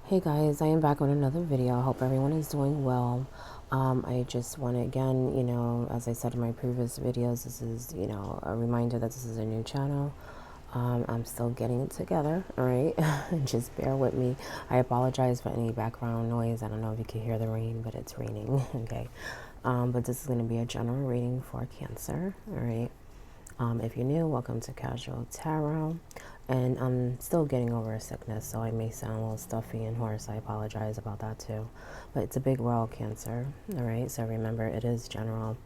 Hey guys, I am back on another video. I hope everyone is doing well. I just want to again, as I said in my previous videos, this is, a reminder that this is a new channel. I'm still getting it together, all right? Just bear with me. I apologize for any background noise. I don't know if you can hear the rain, but it's raining, okay? But this is going to be a general reading for Cancer, all right? If you're new, welcome to Casual Tarot. And I'm still getting over a sickness, so I may sound a little stuffy and hoarse. I apologize about that too. But it's a big royal Cancer, all right? So remember, it is general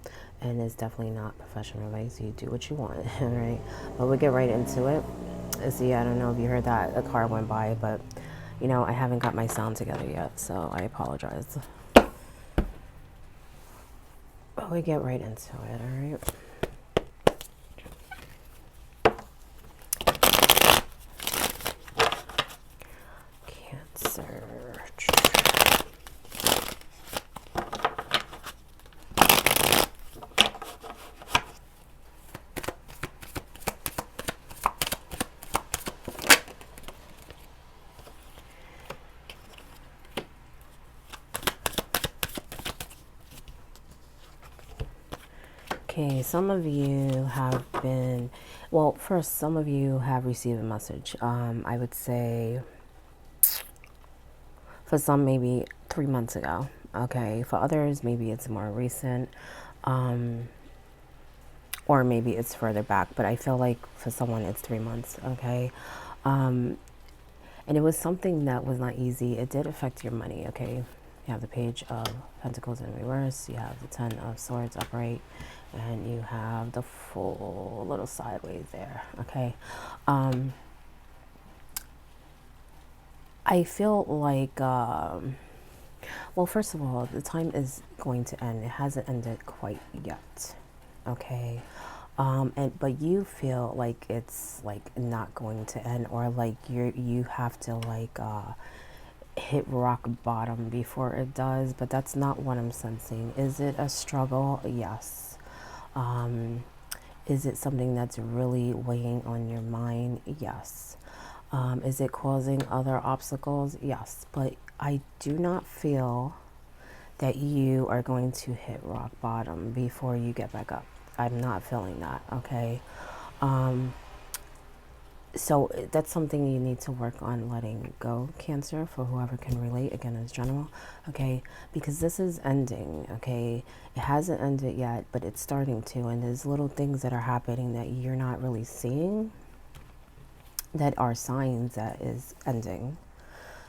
and it's definitely not professional advice. You do what you want, all right? But we'll get right into it. See, I don't know if you heard that. A car went by, but, I haven't got my sound together yet, so I apologize. But we get right into it, all right? Cancer. Okay, some of you have been, well, first, some of you have received a message. I would say for some, maybe 3 months ago. Okay, for others, maybe it's more recent, or maybe it's further back, but I feel like for someone, it's 3 months. Okay, and it was something that was not easy. It did affect your money. Okay, you have the Page of Pentacles in reverse, you have the Ten of Swords upright, and you have the Fool a little sideways there. Okay, I feel like well, first of all, the time is going to end. It hasn't ended quite yet. Okay, but you feel like it's like not going to end, or like you have to like hit rock bottom before it does, but that's not what I'm sensing. Is it a struggle? Yes. Is it something that's really weighing on your mind? Yes. Is it causing other obstacles? Yes. But I do not feel that you are going to hit rock bottom before you get back up. I'm not feeling that, okay? So that's something you need to work on letting go, Cancer, for whoever can relate. Again, as general, okay? Because this is ending, okay? It hasn't ended yet, but it's starting to, and there's little things that are happening that you're not really seeing that are signs that is ending,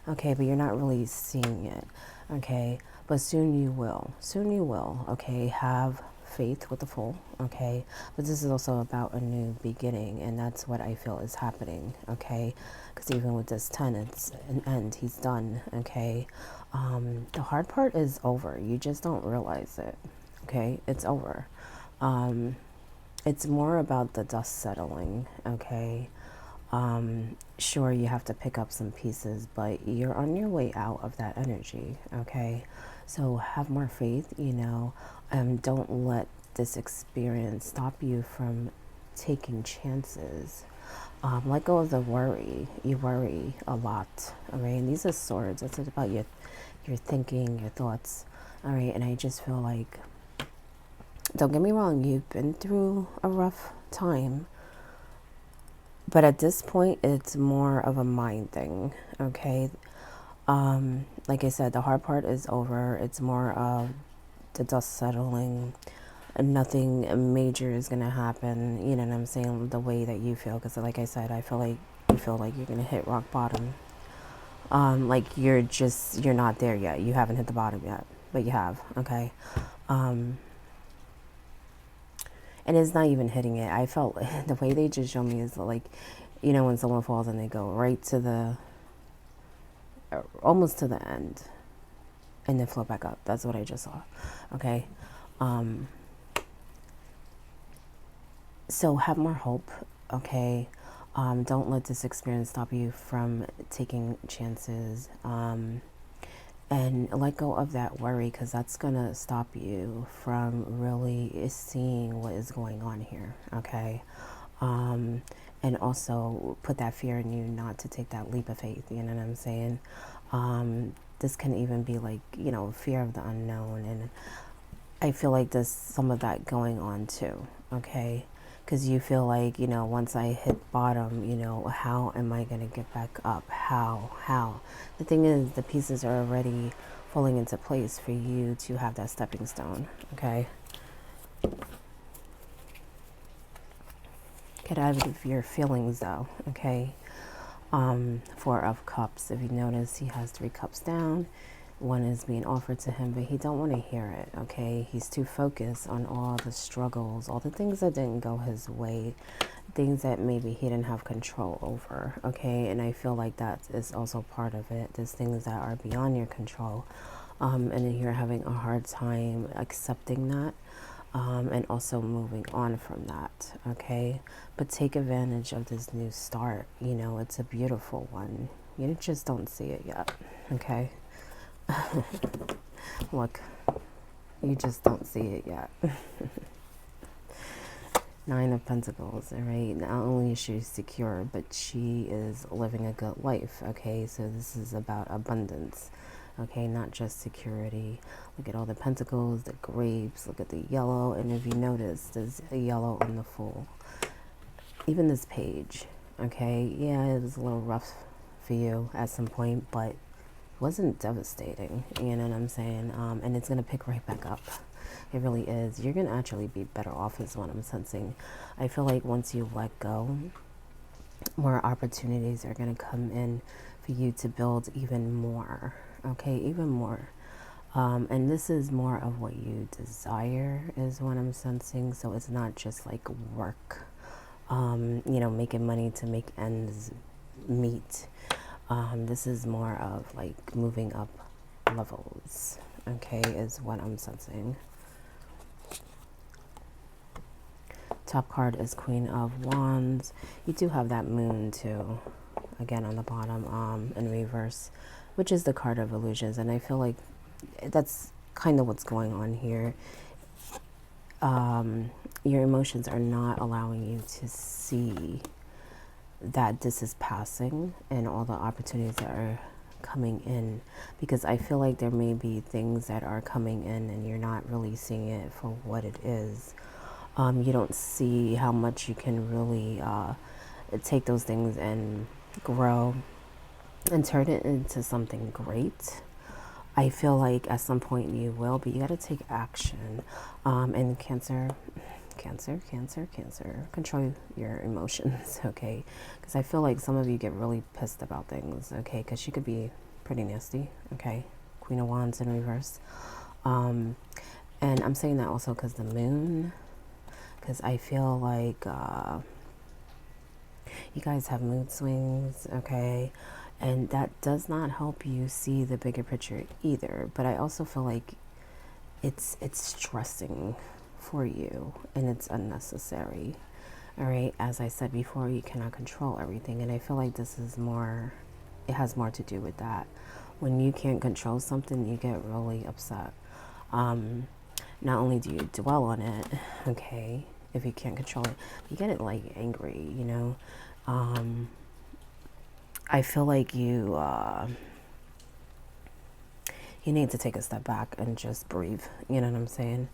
okay? But you're not really seeing it, okay? But soon you will. Soon you will, okay? Have faith with the Fool, okay? But this is also about a new beginning, and that's what I feel is happening, okay? Because even with this 10, it's an end. He's done, okay? The hard part is over. You just don't realize it, okay? It's over. It's more about the dust settling, okay? Sure, you have to pick up some pieces, but you're on your way out of that energy, okay? So have more faith, don't let this experience stop you from taking chances. Let go of the worry. You worry a lot, all right? And these are swords. It's about your thinking, your thoughts, all right? And I just feel like, don't get me wrong, you've been through a rough time, but at this point, it's more of a mind thing, okay? Like I said, the hard part is over. It's more of the dust settling. Nothing major is going to happen, you know what I'm saying, the way that you feel. Because like I said, I feel like you feel like you're going to hit rock bottom. Like you're not there yet. You haven't hit the bottom yet, but you have, okay? And it's not even hitting it. I felt the way they just show me is like, when someone falls and they go right to the, almost to the end, and then float back up. That's what I just saw, okay? So have more hope, okay? Don't let this experience stop you from taking chances. And let go of that worry, because that's going to stop you from really seeing what is going on here, okay? and also put that fear in you not to take that leap of faith. You know what I'm saying? This can even be like, fear of the unknown. And I feel like there's some of that going on too, okay? Because you feel like, once I hit bottom, how am I going to get back up? How? The thing is, the pieces are already falling into place for you to have that stepping stone, okay? Get out of your feelings though, okay? Four of Cups. If you notice, he has 3 cups down. One is being offered to him, but he don't want to hear it, okay? He's too focused on all the struggles, all the things that didn't go his way, things that maybe he didn't have control over, okay? And I feel like that is also part of it. There's things that are beyond your control, and you're having a hard time accepting that. And also moving on from that, okay? But take advantage of this new start. It's a beautiful one. You just don't see it yet, okay? Look, you just don't see it yet. 9 of Pentacles, all right? Not only is she secure, but she is living a good life, okay? So this is about abundance. Okay, not just security. Look at all the pentacles, the grapes, look at the yellow. And if you notice, there's a yellow on the Fool. Even this page, okay? Yeah, it was a little rough for you at some point, but it wasn't devastating, you know what I'm saying? And it's going to pick right back up. It really is. You're going to actually be better off is what I'm sensing. I feel like once you let go, more opportunities are going to come in for you to build even more. Okay, even more. And this is more of what you desire is what I'm sensing. So it's not just like work, making money to make ends meet. This is more of like moving up levels, okay, is what I'm sensing. Top card is Queen of Wands. You do have that Moon too, again on the bottom, in reverse, which is the card of illusions. And I feel like that's kind of what's going on here. Your emotions are not allowing you to see that this is passing and all the opportunities that are coming in, because I feel like there may be things that are coming in and you're not really seeing it for what it is. You don't see how much you can really take those things and grow and turn it into something great. I feel like at some point you will, but you got to take action. And Cancer, control your emotions, okay? Because I feel like some of you get really pissed about things, okay? Because she could be pretty nasty, okay? Queen of Wands in reverse. And I'm saying that also because the Moon, because I feel like you guys have mood swings, okay? And that does not help you see the bigger picture either. But I also feel like it's stressing for you and it's unnecessary. All right, as I said before, you cannot control everything, and I feel like this is more, it has more to do with that. When you can't control something, you get really upset. Not only do you dwell on it, okay, if you can't control it, you get it like angry, you know. I feel like you need to take a step back and just breathe, you know what I'm saying?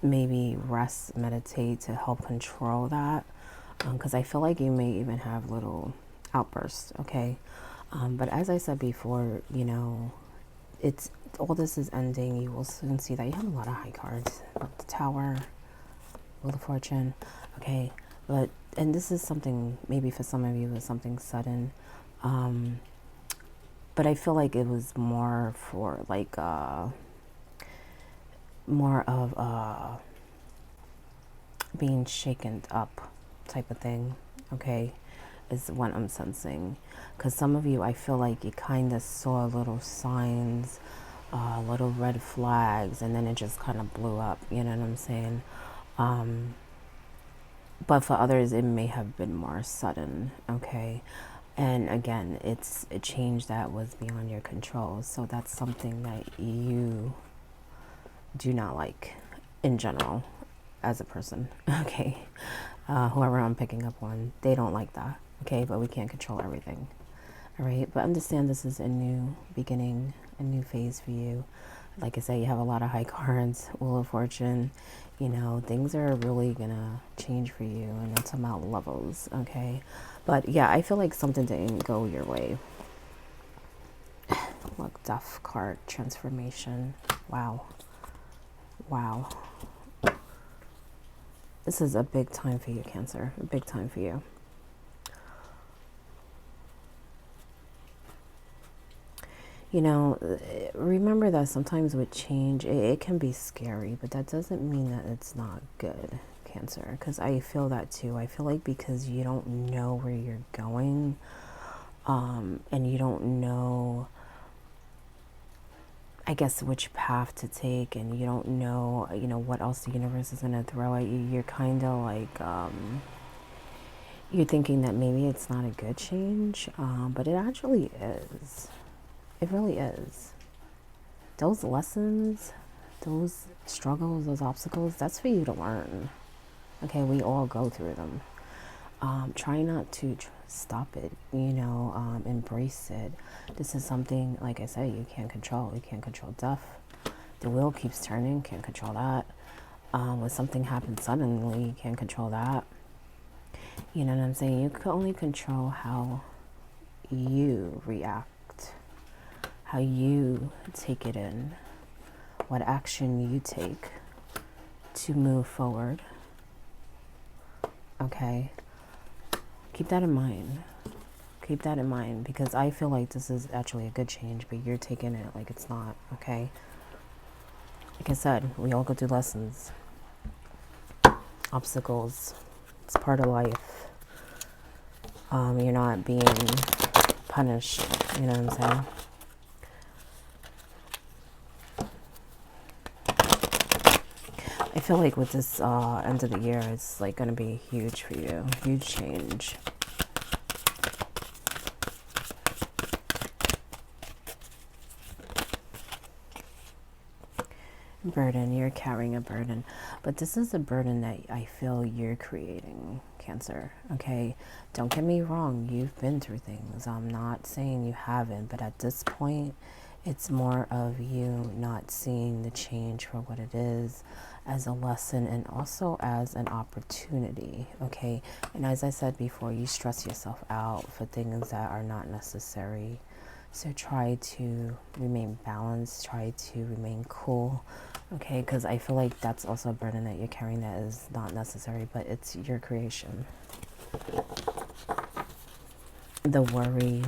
Maybe rest, meditate to help control that, because I feel like you may even have little outbursts, okay? But as I said before, you know, it's all this is ending. You will soon see that you have a lot of high cards. The Tower, Wheel of Fortune, okay? But, and this is something, maybe for some of you, is something sudden. But I feel like it was more for like, more of being shaken up type of thing, okay, is what I'm sensing. Because some of you, I feel like you kind of saw little signs, little red flags, and then it just kind of blew up, you know what I'm saying? But for others, it may have been more sudden, okay? And again, it's a change that was beyond your control. So that's something that you do not like in general. as a person, okay? Whoever I'm picking up on, they don't like that, okay? But we can't control everything, all right? But understand this is a new beginning, a new phase for you. Like I said, you have a lot of high cards, Wheel of Fortune. You know, things are really gonna change for you, and it's about levels, okay? But yeah, I feel like something didn't go your way. Look, Death card, transformation. Wow. Wow. This is a big time for you, Cancer. A big time for you. You know, remember that sometimes with change, it can be scary, but that doesn't mean that it's not good, Cancer. Because I feel that too. I feel like because you don't know where you're going, and you don't know, I guess, which path to take, and you don't know, what else the universe is going to throw at you, you're kind of like, you're thinking that maybe it's not a good change, but it actually is. It really is. Those lessons, those struggles, those obstacles, that's for you to learn. Okay, we all go through them. Try not to stop it, embrace it. This is something, like I said, you can't control. You can't control death. The wheel keeps turning, can't control that. When something happens suddenly, you can't control that. You know what I'm saying? You can only control how you react, how you take it in, what action you take to move forward. Okay? Keep that in mind. Keep that in mind, because I feel like this is actually a good change, but you're taking it like it's not, okay? Like I said, we all go through lessons, obstacles. It's part of life. You're not being punished, you know what I'm saying? I feel like with this end of the year, it's like going to be huge for you, huge change. Burden, you're carrying a burden, but this is a burden that I feel you're creating, Cancer. Okay, don't get me wrong, you've been through things. I'm not saying you haven't, but at this point it's more of you not seeing the change for what it is, as a lesson and also as an opportunity. Okay, and as I said before, you stress yourself out for things that are not necessary. So try to remain balanced, try to remain cool, okay? Because I feel like that's also a burden that you're carrying that is not necessary, but it's your creation. The worry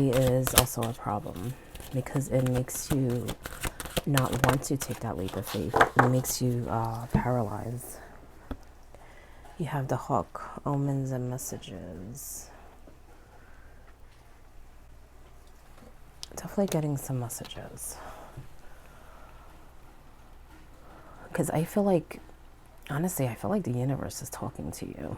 is also a problem, because it makes you not want to take that leap of faith. It makes you paralyzed. You have the hook, omens and messages. Definitely getting some messages, because I feel like, honestly, I feel like the universe is talking to you.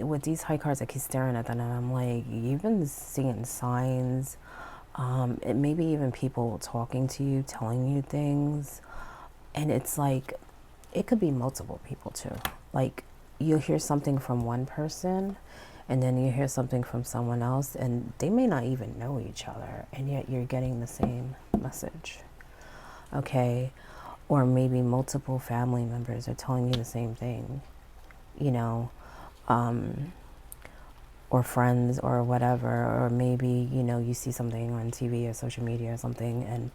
With these high cards, I keep staring at them and I'm like, you've been seeing signs. It maybe even people talking to you, telling you things, and it's like, it could be multiple people too. Like, you'll hear something from one person, and then you hear something from someone else, and they may not even know each other, and yet you're getting the same message, okay? Or maybe multiple family members are telling you the same thing, or friends or whatever, or maybe, you see something on TV or social media or something, and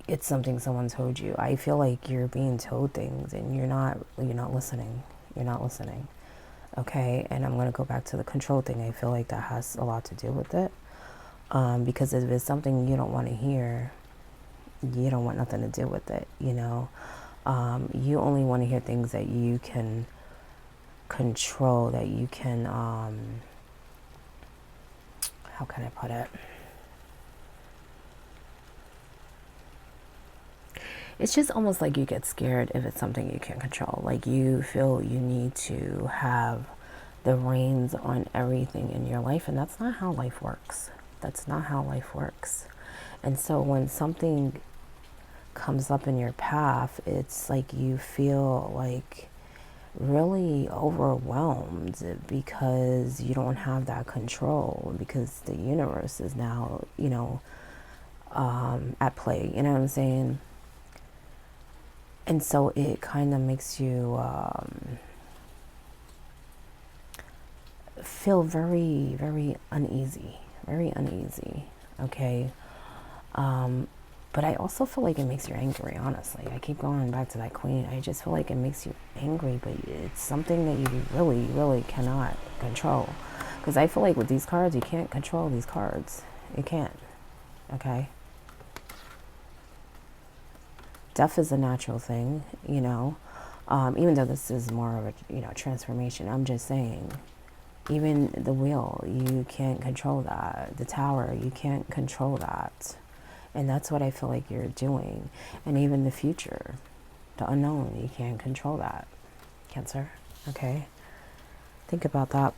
it's something someone told you. I feel like you're being told things, and you're not listening. You're not listening. Okay, and I'm going to go back to the control thing. I feel like that has a lot to do with it, because if it's something you don't want to hear, you don't want nothing to do with it. You only want to hear things that you can control, that you can, how can I put it? It's just almost like you get scared if it's something you can't control. Like, you feel you need to have the reins on everything in your life, and that's not how life works. That's not how life works. And so when something comes up in your path, it's like you feel like really overwhelmed because you don't have that control, because the universe is now, at play, you know what I'm saying? And so it kind of makes you feel very, very uneasy, okay? But I also feel like it makes you angry, honestly. I keep going back to that queen. I just feel like it makes you angry, but it's something that you really, really cannot control. Because I feel like with these cards, you can't control these cards. You can't, okay? Death is a natural thing, even though this is more of a, transformation. I'm just saying, even the wheel, you can't control that. The tower, you can't control that. And that's what I feel like you're doing. And even the future, the unknown, you can't control that, Cancer, okay? Think about that.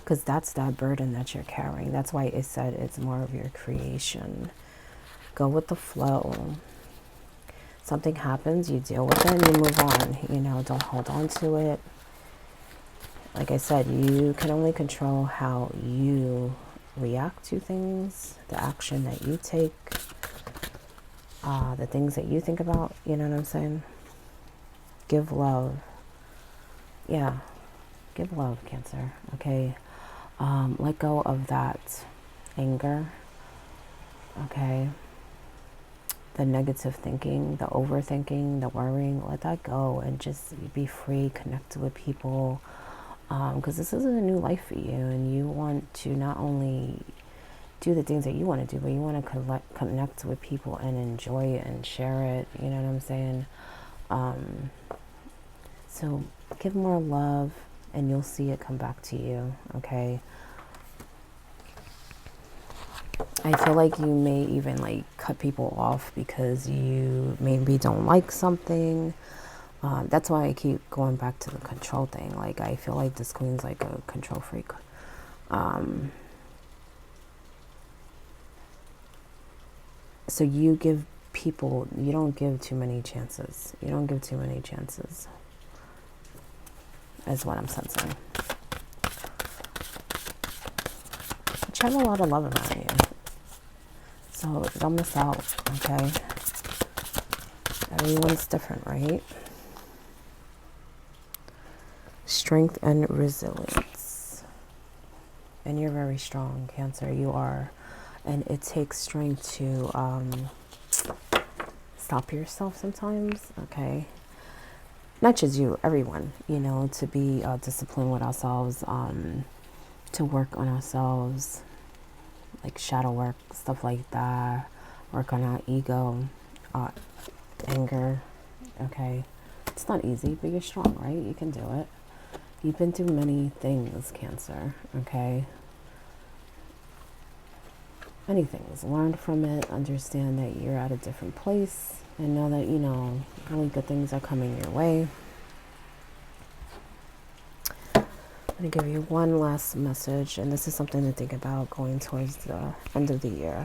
Because that's that burden that you're carrying. That's why it said it's more of your creation. Go with the flow. Something happens, you deal with it and you move on. Don't hold on to it. Like I said, you can only control how you react to things, the action that you take, the things that you think about, you know what I'm saying? Give love. Yeah, give love, Cancer, okay? Let go of that anger, okay? The negative thinking, the overthinking, the worrying, let that go and just be free, connect with people. Because this is a new life for you, and you want to not only do the things that you want to do, but you want to connect with people and enjoy it and share it, you know what I'm saying? So give more love and you'll see it come back to you, okay? I feel like you may even like cut people off because you maybe don't like something. That's why I keep going back to the control thing. Like, I feel like this queen's like a control freak. So you give people, you don't give too many chances. You don't give too many chances, is what I'm sensing. But you have a lot of love around you. So don't miss out, okay? Everyone's different, right? Strength and resilience. And you're very strong, Cancer. You are. And it takes strength to stop yourself sometimes, okay? Not just you, everyone, to be disciplined with ourselves, to work on ourselves, like shadow work, stuff like that. Work on our ego, anger, okay? It's not easy, but you're strong, right? You can do it. You've been through many things, Cancer, okay? Many things. Learn from it, understand that you're at a different place, and know that, really good things are coming your way. I'm going to give you one last message, and this is something to think about going towards the end of the year.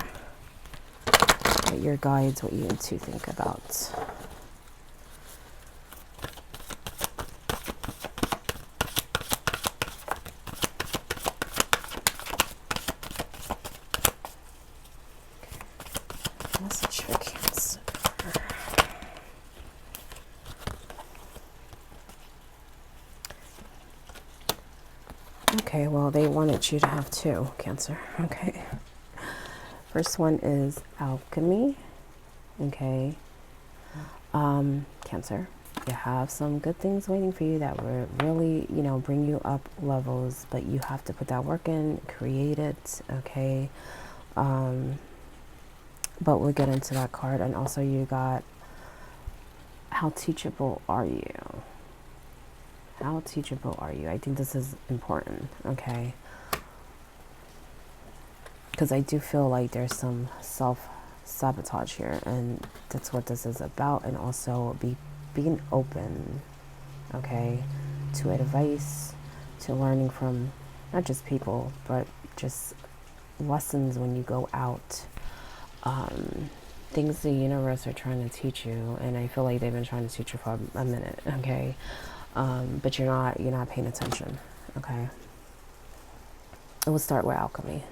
What your guides want you to think about. Message for Cancer. Okay, well, they wanted you to have two, Cancer. Okay. First one is alchemy. Okay. Cancer. You have some good things waiting for you that will really, bring you up levels, but you have to put that work in, create it, okay? But we'll get into that card. And also you got, how teachable are you? How teachable are you? I think this is important, okay? Because I do feel like there's some self-sabotage here, and that's what this is about. And also being open, okay, to advice, to learning from not just people, but just lessons when you go out, things the universe are trying to teach you, and I feel like they've been trying to teach you for a minute, okay? But you're not paying attention, okay? It will start with alchemy.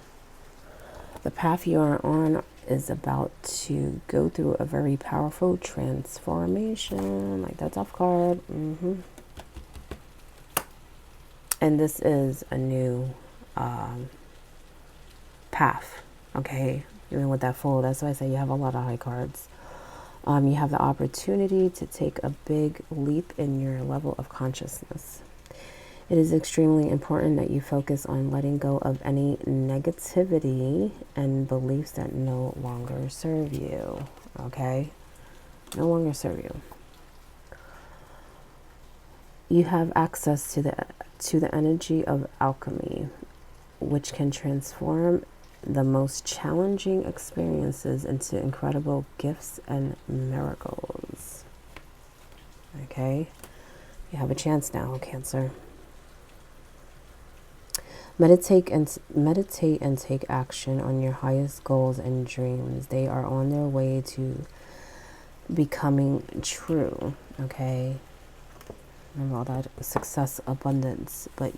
The path you are on is about to go through a very powerful transformation. Like that tough card. And this is a new path, okay? Even with that full, that's why I say you have a lot of high cards. You have the opportunity to take a big leap in your level of consciousness. It is extremely important that you focus on letting go of any negativity and beliefs that no longer serve you, okay? No longer serve you. You have access to the energy of alchemy, which can transform the most challenging experiences into incredible gifts and miracles. Okay? You have a chance now, Cancer. Meditate and take action on your highest goals and dreams. They are on their way to becoming true, okay? Remember all that success, abundance, but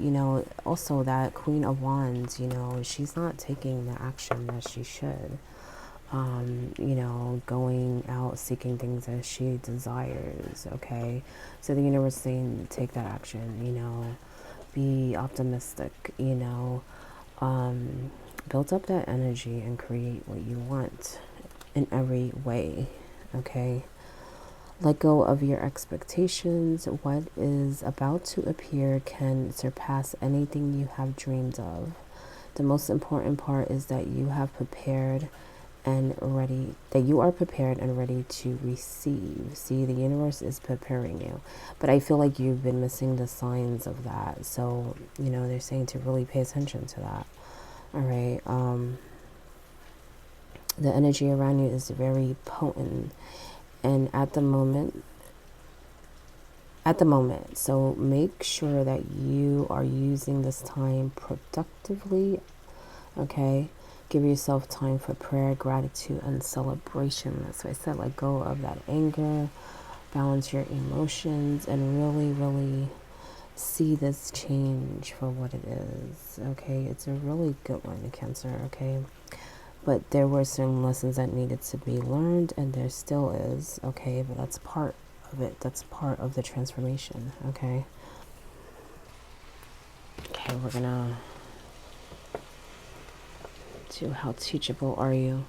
also that Queen of Wands, she's not taking the action that she should. Going out seeking things that she desires, okay? So the universe is saying take that action, be optimistic, build up that energy and create what you want in every way, okay? Let go of your expectations. What is about to appear can surpass anything you have dreamed of. The most important part is that you are prepared and ready to receive. See, the universe is preparing you. But I feel like you've been missing the signs of that. So, they're saying to really pay attention to that. All right. The energy around you is very potent. And at the moment, so make sure that you are using this time productively, okay? Give yourself time for prayer, gratitude, and celebration. That's why I said let go of that anger, balance your emotions, and really, really see this change for what it is, okay? It's a really good one, Cancer, okay? But there were some lessons that needed to be learned, and there still is, okay? But that's part of it. That's part of the transformation, okay? Okay, we're gonna do how teachable are you?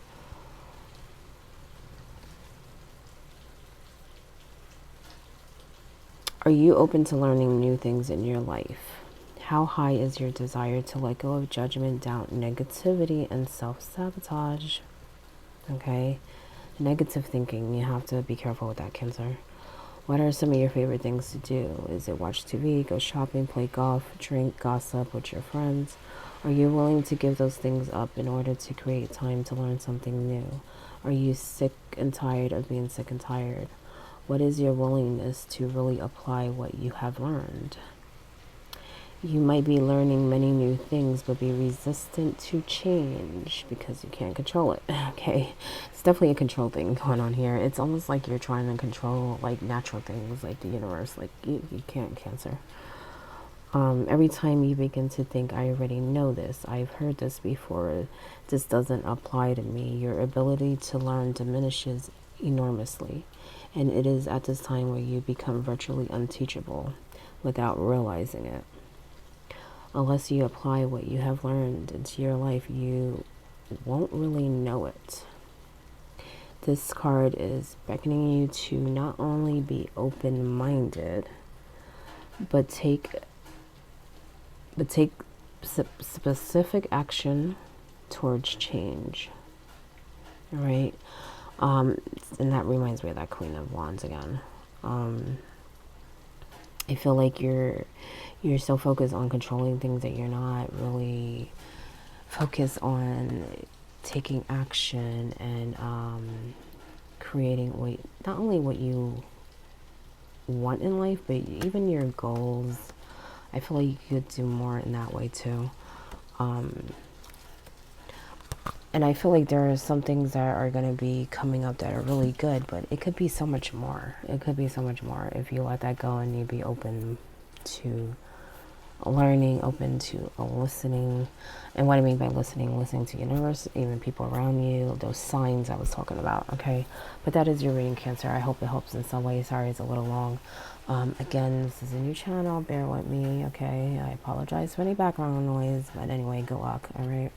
Are you open to learning new things in your life? How high is your desire to let go of judgment, doubt, negativity, and self-sabotage? Okay? Negative thinking, you have to be careful with that, Cancer. What are some of your favorite things to do? Is it watch TV, go shopping, play golf, drink, gossip with your friends? Are you willing to give those things up in order to create time to learn something new? Are you sick and tired of being sick and tired? What is your willingness to really apply what you have learned? You might be learning many new things, but be resistant to change because you can't control it, okay? It's definitely a control thing going on here. It's almost like you're trying to control, like, natural things, like the universe. Like, you can't, Cancer. Every time you begin to think, I already know this, I've heard this before, this doesn't apply to me, your ability to learn diminishes enormously. And it is at this time where you become virtually unteachable without realizing it. Unless you apply what you have learned into your life, you won't really know it. This card is beckoning you to not only be open-minded, but take specific action towards change. All right? And that reminds me of that Queen of Wands again. I feel like you're so focused on controlling things that you're not really focused on taking action and creating not only what you want in life, but even your goals. I feel like you could do more in that way too. And I feel like there are some things that are going to be coming up that are really good, but it could be so much more. It could be so much more if you let that go and you be open to learning, open to listening. And what I mean by listening, listening to the universe, even people around you, those signs I was talking about, okay? But that is your reading, Cancer. I hope it helps in some way. Sorry it's a little long. Again, this is a new channel. Bear with me, okay? I apologize for any background noise, but anyway, good luck, all right?